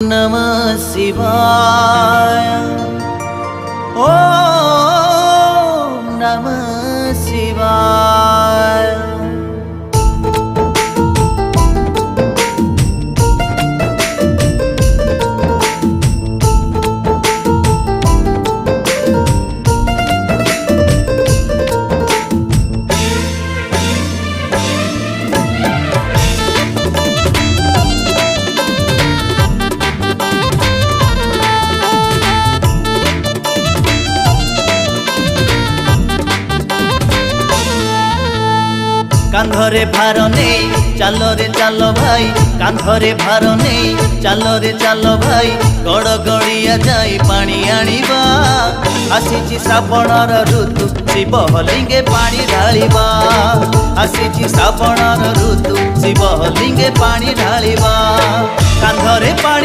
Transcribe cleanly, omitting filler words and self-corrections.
नमः शिवाय ओम नमः शिवाय। कांधरे भार नहीं चालो रे चालो भाई, कांधरे भार नहीं चालो रे चालो भाई, गड़ गड़िया जाई पानी आनिबा। आसीची श्रावणर ऋतु शिव लिंगे पानी ढालिबा। आसीची श्रावणर ऋतु शिव लिंगे पानी ढालिबा। कांधरे पानी